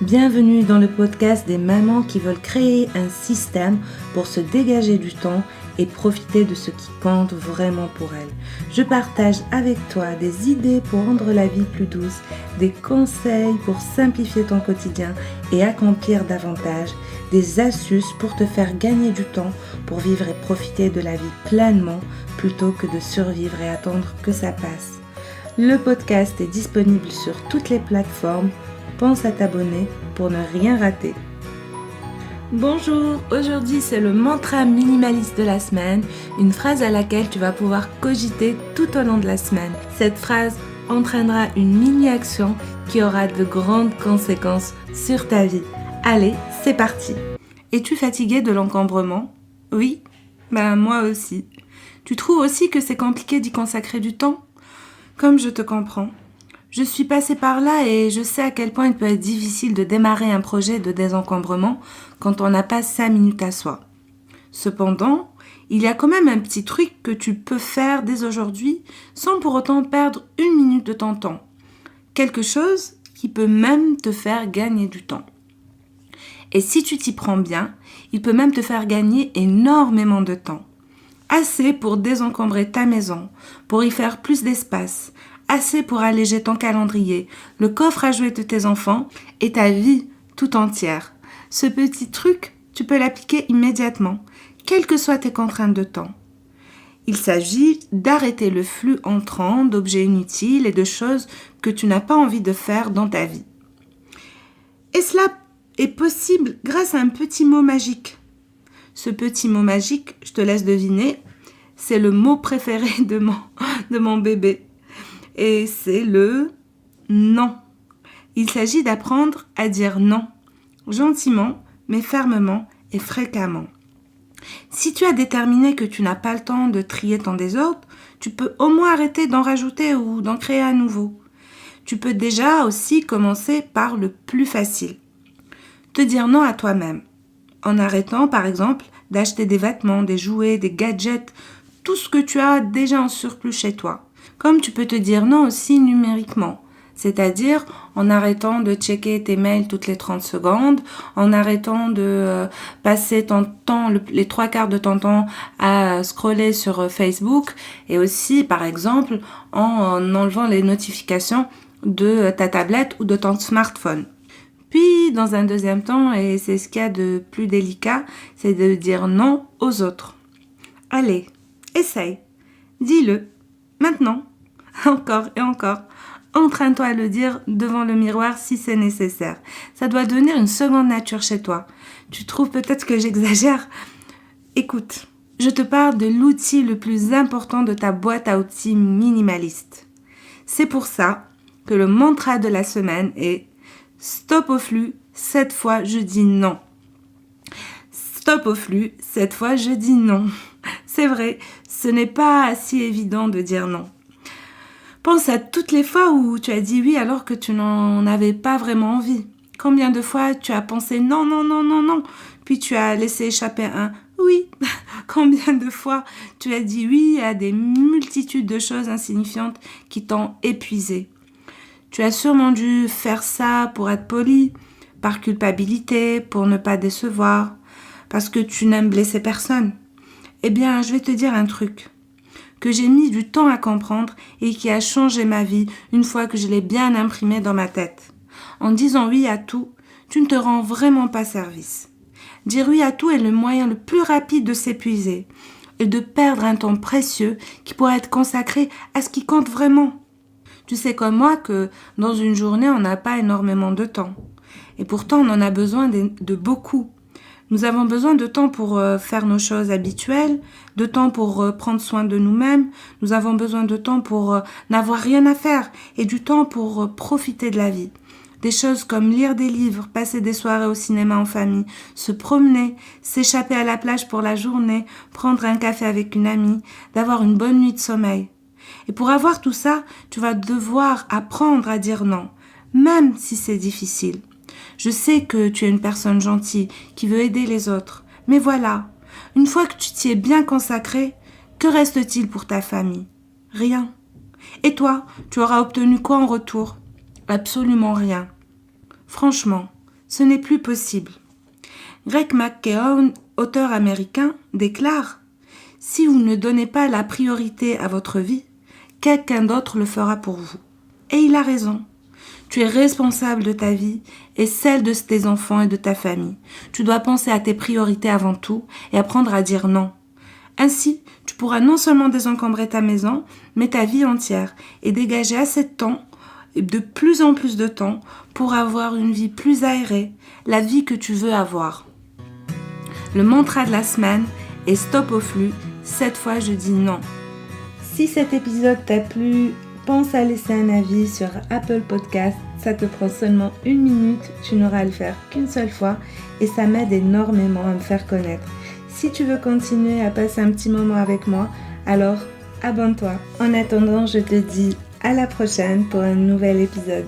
Bienvenue dans le podcast des mamans qui veulent créer un système pour se dégager du temps et profiter de ce qui compte vraiment pour elles. Je partage avec toi des idées pour rendre la vie plus douce, des conseils pour simplifier ton quotidien et accomplir davantage, des astuces pour te faire gagner du temps pour vivre et profiter de la vie pleinement plutôt que de survivre et attendre que ça passe. Le podcast est disponible sur toutes les plateformes. Pense à t'abonner pour ne rien rater. Bonjour, aujourd'hui c'est le mantra minimaliste de la semaine, une phrase à laquelle tu vas pouvoir cogiter tout au long de la semaine. Cette phrase entraînera une mini-action qui aura de grandes conséquences sur ta vie. Allez, c'est parti. Es-tu fatigué de l'encombrement ? Oui, moi aussi. Tu trouves aussi que c'est compliqué d'y consacrer du temps ? Comme je te comprends. Je suis passée par là et je sais à quel point il peut être difficile de démarrer un projet de désencombrement quand on n'a pas 5 minutes à soi. Cependant, il y a quand même un petit truc que tu peux faire dès aujourd'hui sans pour autant perdre 1 minute de ton temps. Quelque chose qui peut même te faire gagner du temps. Et si tu t'y prends bien, il peut même te faire gagner énormément de temps. Assez pour désencombrer ta maison, pour y faire plus d'espace, assez pour alléger ton calendrier, le coffre à jouets de tes enfants et ta vie tout entière. Ce petit truc, tu peux l'appliquer immédiatement, quelles que soient tes contraintes de temps. Il s'agit d'arrêter le flux entrant d'objets inutiles et de choses que tu n'as pas envie de faire dans ta vie. Et cela est possible grâce à un petit mot magique. Ce petit mot magique, je te laisse deviner, c'est le mot préféré de mon bébé. Et c'est le non. Il s'agit d'apprendre à dire non, gentiment, mais fermement et fréquemment. Si tu as déterminé que tu n'as pas le temps de trier ton désordre, tu peux au moins arrêter d'en rajouter ou d'en créer à nouveau. Tu peux déjà aussi commencer par le plus facile. Te dire non à toi-même. En arrêtant, par exemple, d'acheter des vêtements, des jouets, des gadgets, tout ce que tu as déjà en surplus chez toi. Comme tu peux te dire non aussi numériquement, c'est-à-dire en arrêtant de checker tes mails toutes les 30 secondes, en arrêtant de passer ton temps, les 3/4 de ton temps à scroller sur Facebook, et aussi, par exemple, en enlevant les notifications de ta tablette ou de ton smartphone. Puis, dans un deuxième temps, et c'est ce qu'il y a de plus délicat, c'est de dire non aux autres. Allez, essaye, dis-le, maintenant, encore et encore. Entraîne-toi à le dire devant le miroir si c'est nécessaire. Ça doit devenir une seconde nature chez toi. Tu trouves peut-être que j'exagère ? Écoute, je te parle de l'outil le plus important de ta boîte à outils minimaliste. C'est pour ça que le mantra de la semaine est « Stop au flux, cette fois je dis non ». Stop au flux, cette fois je dis non. C'est vrai, ce n'est pas si évident de dire non. Pense à toutes les fois où tu as dit oui alors que tu n'en avais pas vraiment envie. Combien de fois tu as pensé non, puis tu as laissé échapper un oui. Combien de fois tu as dit oui à des multitudes de choses insignifiantes qui t'ont épuisé. Tu as sûrement dû faire ça pour être poli, par culpabilité, pour ne pas décevoir, parce que tu n'aimes blesser personne. Eh bien, je vais te dire un truc que j'ai mis du temps à comprendre et qui a changé ma vie une fois que je l'ai bien imprimé dans ma tête. En disant oui à tout, tu ne te rends vraiment pas service. Dire oui à tout est le moyen le plus rapide de s'épuiser et de perdre un temps précieux qui pourrait être consacré à ce qui compte vraiment. Tu sais comme moi que dans une journée, on n'a pas énormément de temps. Et pourtant, on en a besoin de beaucoup. Nous avons besoin de temps pour faire nos choses habituelles, de temps pour prendre soin de nous-mêmes. Nous avons besoin de temps pour n'avoir rien à faire et du temps pour profiter de la vie. Des choses comme lire des livres, passer des soirées au cinéma en famille, se promener, s'échapper à la plage pour la journée, prendre un café avec une amie, d'avoir une bonne nuit de sommeil. Et pour avoir tout ça, tu vas devoir apprendre à dire non, même si c'est difficile. Je sais que tu es une personne gentille qui veut aider les autres. Mais voilà, une fois que tu t'y es bien consacré, que reste-t-il pour ta famille ? Rien. Et toi, tu auras obtenu quoi en retour ? Absolument rien. Franchement, Ce n'est plus possible. Greg McKeown, auteur américain, déclare « Si vous ne donnez pas la priorité à votre vie, quelqu'un d'autre le fera pour vous. » Et il a raison. Tu es responsable de ta vie et celle de tes enfants et de ta famille. Tu dois penser à tes priorités avant tout et apprendre à dire non. Ainsi, tu pourras non seulement désencombrer ta maison, mais ta vie entière et dégager assez de temps, et de plus en plus de temps, pour avoir une vie plus aérée, la vie que tu veux avoir. Le mantra de la semaine est stop au flux, cette fois je dis non. Si cet épisode t'a plu, pense à laisser un avis sur Apple Podcast, ça te prend seulement 1 minute, tu n'auras à le faire qu'une seule fois et ça m'aide énormément à me faire connaître. Si tu veux continuer à passer un petit moment avec moi, alors abonne-toi. En attendant, je te dis à la prochaine pour un nouvel épisode.